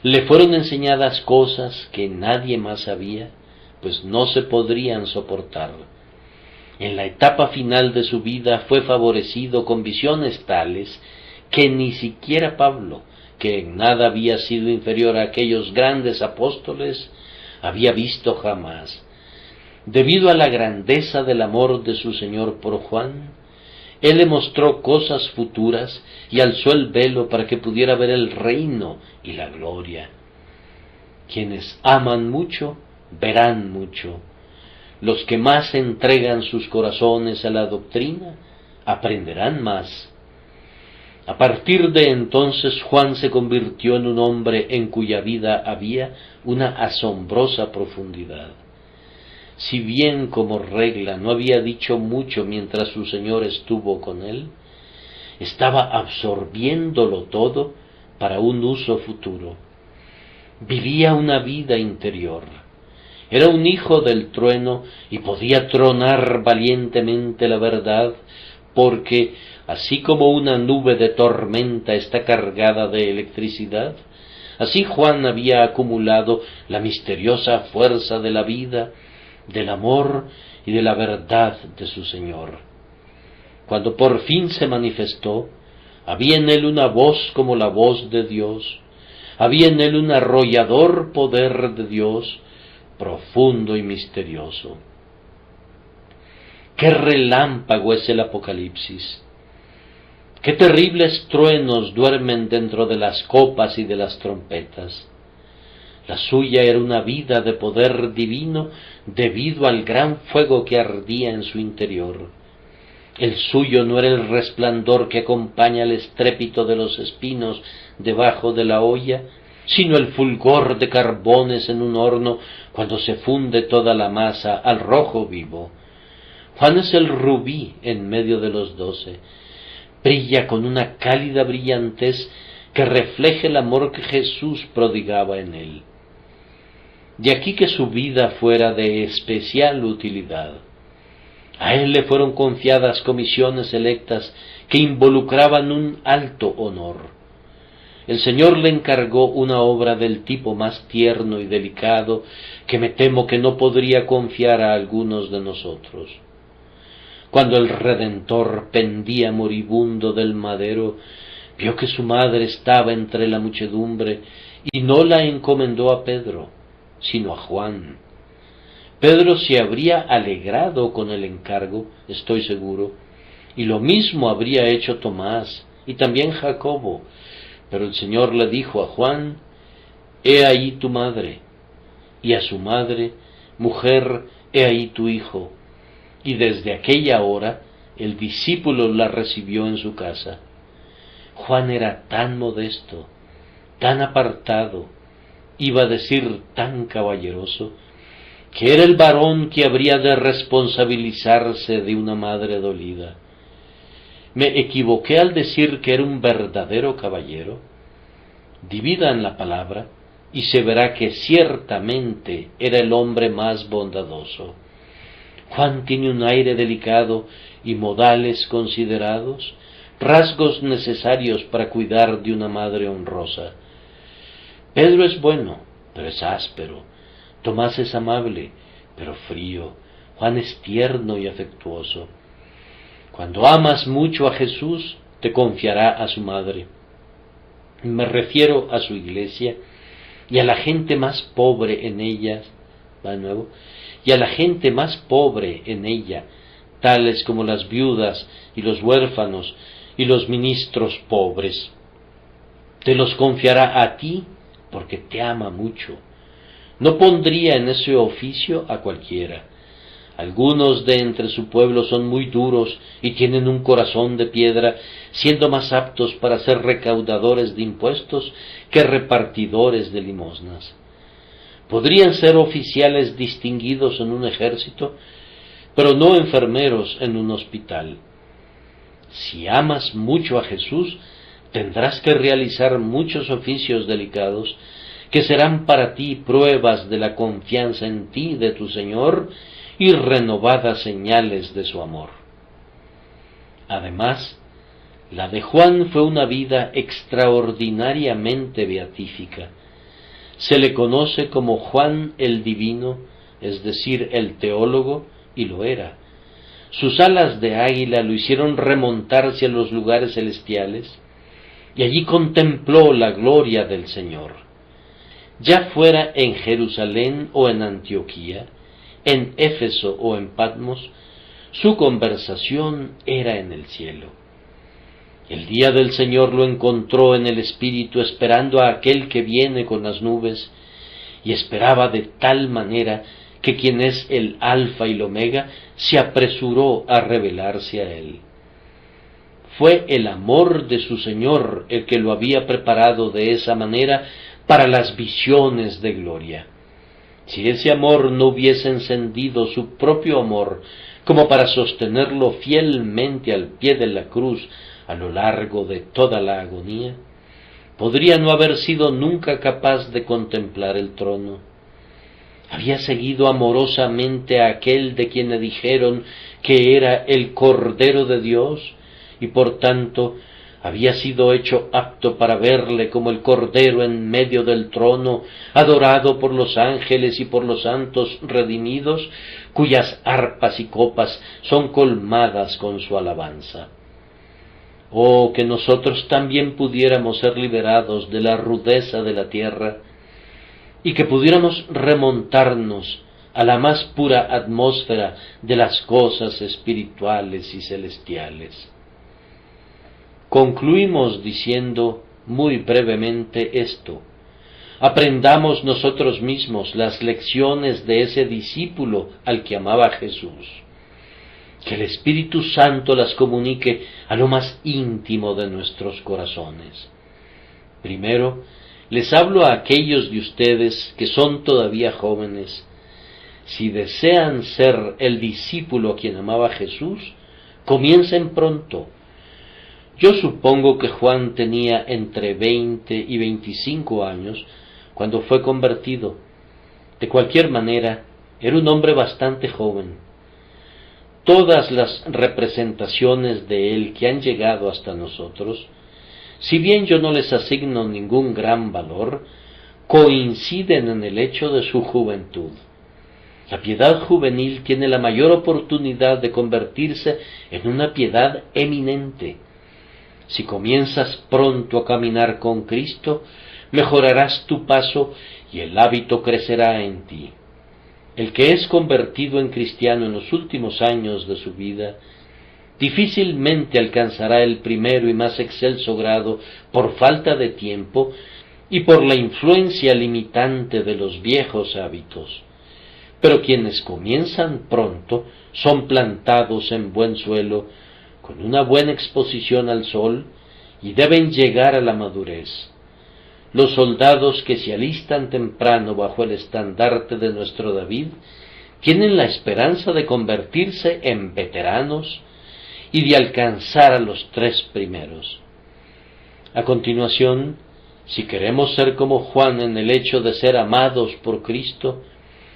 Le fueron enseñadas cosas que nadie más sabía, pues no se podrían soportar. En la etapa final de su vida fue favorecido con visiones tales que ni siquiera Pablo, que en nada había sido inferior a aquellos grandes apóstoles, había visto jamás. Debido a la grandeza del amor de su Señor por Juan, Él le mostró cosas futuras y alzó el velo para que pudiera ver el reino y la gloria. Quienes aman mucho, verán mucho. Los que más entregan sus corazones a la doctrina, aprenderán más. A partir de entonces Juan se convirtió en un hombre en cuya vida había una asombrosa profundidad. Si bien como regla no había dicho mucho mientras su Señor estuvo con él, estaba absorbiéndolo todo para un uso futuro. Vivía una vida interior. Era un hijo del trueno y podía tronar valientemente la verdad, porque, así como una nube de tormenta está cargada de electricidad, así Juan había acumulado la misteriosa fuerza de la vida, del amor y de la verdad de su Señor. Cuando por fin se manifestó, había en él una voz como la voz de Dios, había en él un arrollador poder de Dios, profundo y misterioso. ¡Qué relámpago es el Apocalipsis! ¡Qué terribles truenos duermen dentro de las copas y de las trompetas! La suya era una vida de poder divino debido al gran fuego que ardía en su interior. El suyo no era el resplandor que acompaña el estrépito de los espinos debajo de la olla, sino el fulgor de carbones en un horno cuando se funde toda la masa al rojo vivo. Juan es el rubí en medio de los 12. Brilla con una cálida brillantez que refleja el amor que Jesús prodigaba en él. De aquí que su vida fuera de especial utilidad. A él le fueron confiadas comisiones electas que involucraban un alto honor. El Señor le encargó una obra del tipo más tierno y delicado que me temo que no podría confiar a algunos de nosotros. Cuando el Redentor pendía moribundo del madero, vio que su madre estaba entre la muchedumbre y no la encomendó a Pedro, sino a Juan. Pedro se habría alegrado con el encargo, estoy seguro, y lo mismo habría hecho Tomás y también Jacobo, pero el Señor le dijo a Juan: «He ahí tu madre», y a su madre: «Mujer, he ahí tu hijo». Y desde aquella hora el discípulo la recibió en su casa. Juan era tan modesto, tan apartado, iba a decir tan caballeroso, que era el varón que habría de responsabilizarse de una madre dolida. ¿Me equivoqué al decir que era un verdadero caballero? Dividan la palabra y se verá que ciertamente era el hombre más bondadoso. Juan tiene un aire delicado y modales considerados, rasgos necesarios para cuidar de una madre honrosa. Pedro es bueno, pero es áspero. Tomás es amable, pero frío. Juan es tierno y afectuoso. Cuando amas mucho a Jesús, te confiará a su madre. Me refiero a su iglesia y a la gente más pobre en ella, y a la gente más pobre en ella, tales como las viudas y los huérfanos y los ministros pobres. Te los confiará a ti porque te ama mucho. No pondría en ese oficio a cualquiera. Algunos de entre su pueblo son muy duros y tienen un corazón de piedra, siendo más aptos para ser recaudadores de impuestos que repartidores de limosnas. Podrían ser oficiales distinguidos en un ejército, pero no enfermeros en un hospital. Si amas mucho a Jesús, tendrás que realizar muchos oficios delicados, que serán para ti pruebas de la confianza en ti de tu Señor y renovadas señales de su amor. Además, la de Juan fue una vida extraordinariamente beatífica. Se le conoce como Juan el Divino, es decir, el teólogo, y lo era. Sus alas de águila lo hicieron remontarse a los lugares celestiales, y allí contempló la gloria del Señor. Ya fuera en Jerusalén o en Antioquía, en Éfeso o en Patmos, su conversación era en el cielo. El día del Señor lo encontró en el Espíritu esperando a aquel que viene con las nubes, y esperaba de tal manera que quien es el Alfa y el Omega se apresuró a revelarse a él. Fue el amor de su Señor el que lo había preparado de esa manera para las visiones de gloria. Si ese amor no hubiese encendido su propio amor como para sostenerlo fielmente al pie de la cruz a lo largo de toda la agonía, podría no haber sido nunca capaz de contemplar el trono. Había seguido amorosamente a aquel de quien le dijeron que era el Cordero de Dios, y por tanto había sido hecho apto para verle como el Cordero en medio del trono, adorado por los ángeles y por los santos redimidos, cuyas arpas y copas son colmadas con su alabanza. Oh, que nosotros también pudiéramos ser liberados de la rudeza de la tierra, y que pudiéramos remontarnos a la más pura atmósfera de las cosas espirituales y celestiales. Concluimos diciendo muy brevemente esto: aprendamos nosotros mismos las lecciones de ese discípulo al que amaba Jesús. Que el Espíritu Santo las comunique a lo más íntimo de nuestros corazones. Primero, les hablo a aquellos de ustedes que son todavía jóvenes. Si desean ser el discípulo a quien amaba Jesús, comiencen pronto. Yo supongo que Juan tenía entre 20 y 25 años cuando fue convertido. De cualquier manera, era un hombre bastante joven. Todas las representaciones de él que han llegado hasta nosotros, si bien yo no les asigno ningún gran valor, coinciden en el hecho de su juventud. La piedad juvenil tiene la mayor oportunidad de convertirse en una piedad eminente. Si comienzas pronto a caminar con Cristo, mejorarás tu paso y el hábito crecerá en ti. El que es convertido en cristiano en los últimos años de su vida, difícilmente alcanzará el primero y más excelso grado por falta de tiempo y por la influencia limitante de los viejos hábitos. Pero quienes comienzan pronto son plantados en buen suelo, con una buena exposición al sol, y deben llegar a la madurez. Los soldados que se alistan temprano bajo el estandarte de nuestro David tienen la esperanza de convertirse en veteranos y de alcanzar a los 3 primeros. A continuación, si queremos ser como Juan en el hecho de ser amados por Cristo,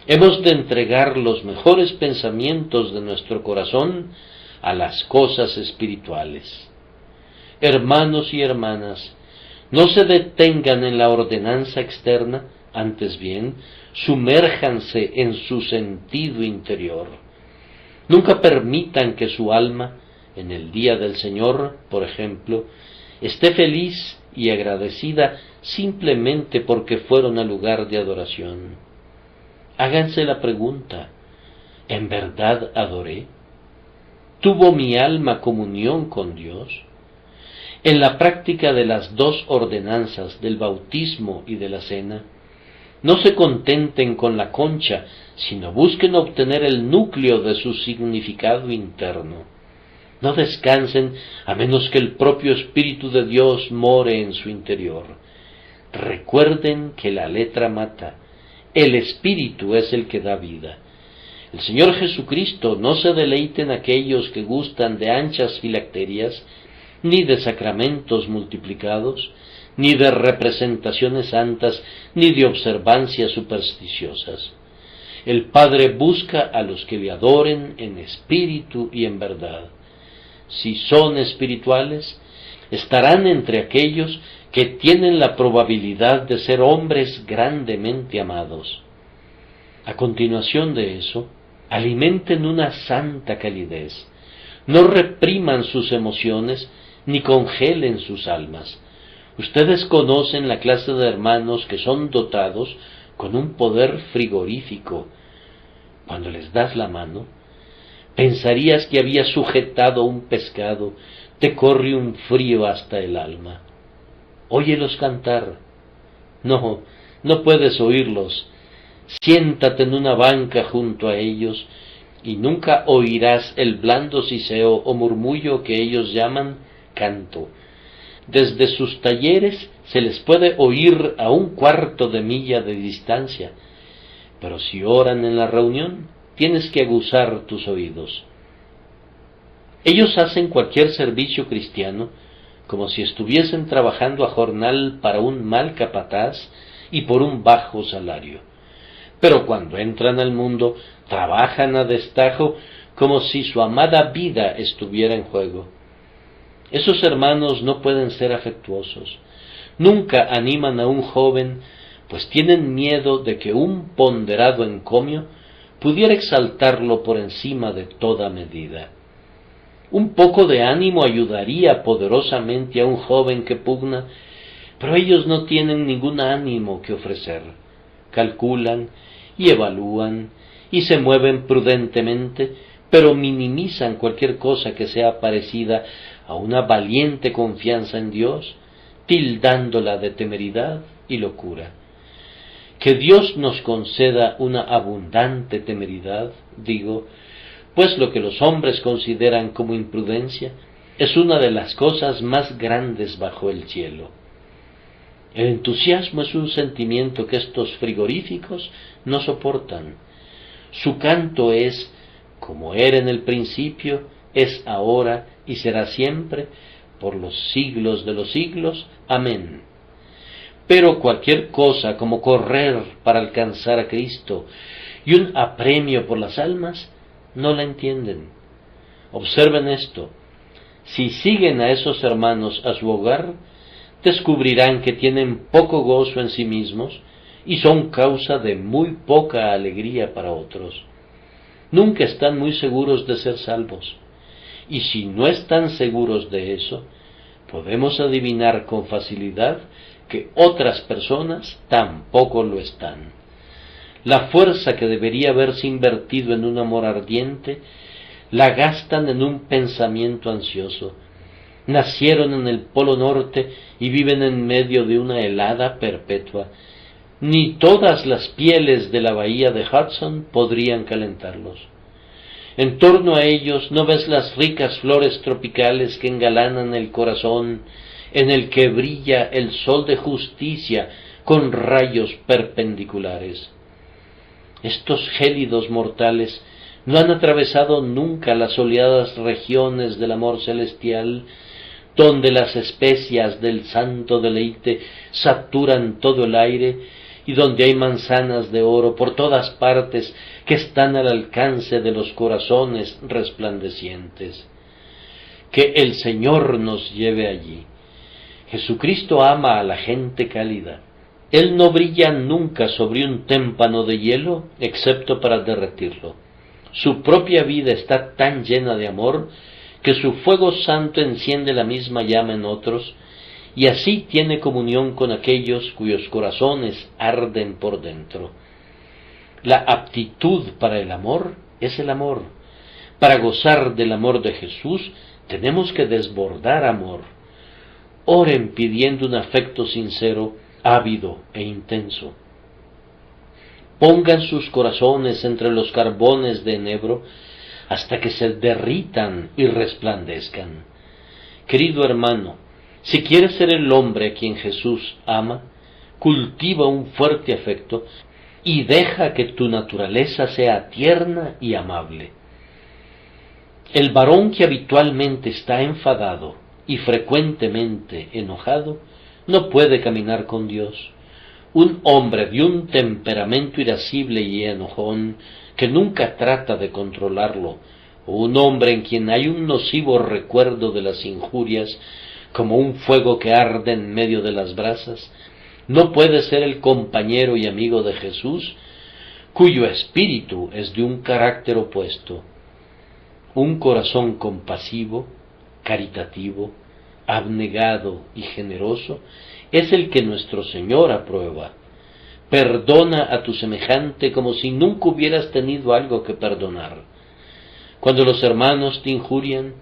hemos de entregar los mejores pensamientos de nuestro corazón a las cosas espirituales. Hermanos y hermanas, no se detengan en la ordenanza externa, antes bien, sumérjanse en su sentido interior. Nunca permitan que su alma, en el día del Señor, por ejemplo, esté feliz y agradecida simplemente porque fueron al lugar de adoración. Háganse la pregunta: ¿en verdad adoré? ¿Tuvo mi alma comunión con Dios? En la práctica de las 2 ordenanzas del bautismo y de la cena, no se contenten con la concha, sino busquen obtener el núcleo de su significado interno. No descansen a menos que el propio Espíritu de Dios more en su interior. Recuerden que la letra mata, el Espíritu es el que da vida. El Señor Jesucristo no se deleite en aquellos que gustan de anchas filacterias, ni de sacramentos multiplicados, ni de representaciones santas, ni de observancias supersticiosas. El Padre busca a los que le adoren en espíritu y en verdad. Si son espirituales, estarán entre aquellos que tienen la probabilidad de ser hombres grandemente amados. A continuación de eso, alimenten una santa calidez. No repriman sus emociones, ni congelen sus almas. Ustedes conocen la clase de hermanos que son dotados con un poder frigorífico. Cuando les das la mano, pensarías que habías sujetado un pescado, te corre un frío hasta el alma. Óyelos cantar. No puedes oírlos. Siéntate en una banca junto a ellos, y nunca oirás el blando siseo o murmullo que ellos llaman canto. Desde sus talleres se les puede oír a 1/4 de milla de distancia, pero si oran en la reunión, tienes que aguzar tus oídos. Ellos hacen cualquier servicio cristiano como si estuviesen trabajando a jornal para un mal capataz y por un bajo salario. Pero cuando entran al mundo, trabajan a destajo como si su amada vida estuviera en juego. Esos hermanos no pueden ser afectuosos. Nunca animan a un joven, pues tienen miedo de que un ponderado encomio pudiera exaltarlo por encima de toda medida. Un poco de ánimo ayudaría poderosamente a un joven que pugna, pero ellos no tienen ningún ánimo que ofrecer. Calculan y evalúan y se mueven prudentemente, pero minimizan cualquier cosa que sea parecida a una valiente confianza en Dios, tildándola de temeridad y locura. Que Dios nos conceda una abundante temeridad, digo, pues lo que los hombres consideran como imprudencia es una de las cosas más grandes bajo el cielo. El entusiasmo es un sentimiento que estos frigoríficos no soportan. Su canto es, como era en el principio, es ahora y será siempre, por los siglos de los siglos. Amén. Pero cualquier cosa como correr para alcanzar a Cristo y un apremio por las almas, no la entienden. Observen esto. Si siguen a esos hermanos a su hogar, descubrirán que tienen poco gozo en sí mismos y son causa de muy poca alegría para otros. Nunca están muy seguros de ser salvos, y si no están seguros de eso, podemos adivinar con facilidad que otras personas tampoco lo están. La fuerza que debería haberse invertido en un amor ardiente, la gastan en un pensamiento ansioso. Nacieron en el Polo Norte y viven en medio de una helada perpetua. Ni todas las pieles de la bahía de Hudson podrían calentarlos. En torno a ellos no ves las ricas flores tropicales que engalanan el corazón, en el que brilla el sol de justicia con rayos perpendiculares. Estos gélidos mortales no han atravesado nunca las soleadas regiones del amor celestial, donde las especias del santo deleite saturan todo el aire y donde hay manzanas de oro por todas partes que están al alcance de los corazones resplandecientes. Que el Señor nos lleve allí. Jesucristo ama a la gente cálida. Él no brilla nunca sobre un témpano de hielo, excepto para derretirlo. Su propia vida está tan llena de amor que su fuego santo enciende la misma llama en otros, y así tiene comunión con aquellos cuyos corazones arden por dentro. La aptitud para el amor es el amor. Para gozar del amor de Jesús tenemos que desbordar amor. Oren pidiendo un afecto sincero, ávido e intenso. Pongan sus corazones entre los carbones de enebro hasta que se derritan y resplandezcan. Querido hermano, si quieres ser el hombre a quien Jesús ama, cultiva un fuerte afecto y deja que tu naturaleza sea tierna y amable. El varón que habitualmente está enfadado y frecuentemente enojado no puede caminar con Dios. Un hombre de un temperamento irascible y enojón que nunca trata de controlarlo, o un hombre en quien hay un nocivo recuerdo de las injurias, como un fuego que arde en medio de las brasas, no puede ser el compañero y amigo de Jesús, cuyo espíritu es de un carácter opuesto. Un corazón compasivo, caritativo, abnegado y generoso es el que nuestro Señor aprueba. Perdona a tu semejante como si nunca hubieras tenido algo que perdonar. Cuando los hermanos te injurian,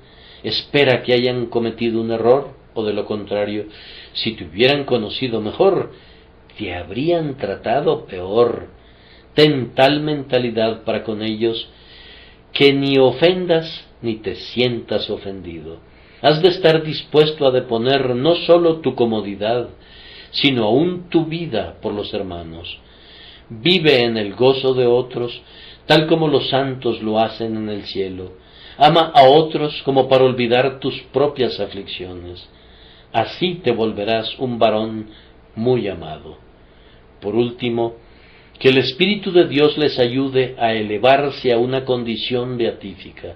espera que hayan cometido un error, o de lo contrario, si te hubieran conocido mejor, te habrían tratado peor. Ten tal mentalidad para con ellos que ni ofendas ni te sientas ofendido. Has de estar dispuesto a deponer no sólo tu comodidad, sino aún tu vida por los hermanos. Vive en el gozo de otros, tal como los santos lo hacen en el cielo. Ama a otros como para olvidar tus propias aflicciones. así te volverás un varón muy amado. Por último, que el Espíritu de Dios les ayude a elevarse a una condición beatífica.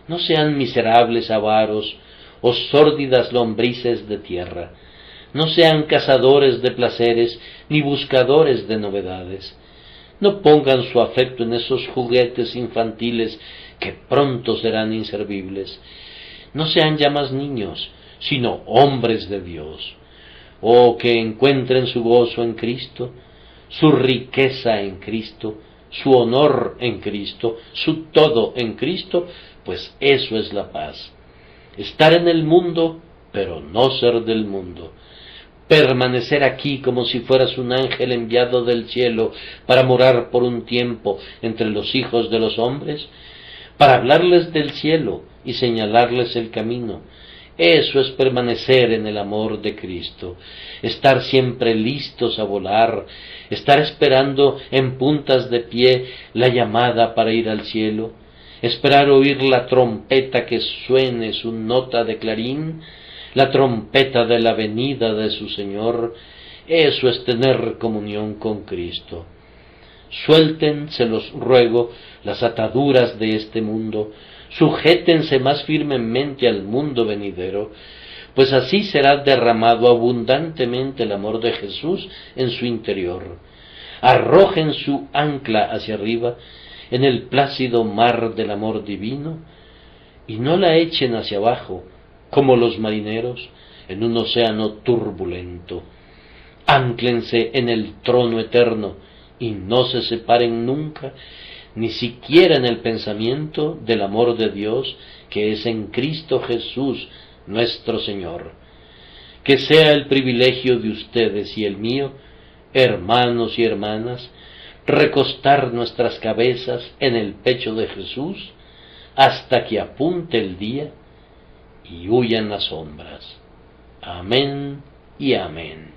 No sean miserables avaros o sórdidas lombrices de tierra. No sean cazadores de placeres ni buscadores de novedades. No pongan su afecto en esos juguetes infantiles que pronto serán inservibles. No sean ya más niños, sino hombres de Dios. Oh, que encuentren su gozo en Cristo, su riqueza en Cristo, su honor en Cristo, su todo en Cristo, pues eso es la paz. Estar en el mundo, pero no ser del mundo. Permanecer aquí como si fueras un ángel enviado del cielo para morar por un tiempo entre los hijos de los hombres, para hablarles del cielo y señalarles el camino. Eso es permanecer en el amor de Cristo, estar siempre listos a volar, estar esperando en puntas de pie la llamada para ir al cielo, esperar oír la trompeta que suene su nota de clarín, la trompeta de la venida de su Señor. Eso es tener comunión con Cristo. Suelten, se los ruego, las ataduras de este mundo, sujétense más firmemente al mundo venidero, pues así será derramado abundantemente el amor de Jesús en su interior. Arrojen su ancla hacia arriba, en el plácido mar del amor divino, y no la echen hacia abajo, como los marineros, en un océano turbulento. Ánclense en el trono eterno, y no se separen nunca, ni siquiera en el pensamiento del amor de Dios que es en Cristo Jesús nuestro Señor. Que sea el privilegio de ustedes y el mío, hermanos y hermanas, recostar nuestras cabezas en el pecho de Jesús hasta que apunte el día y huyan las sombras. Amén y amén.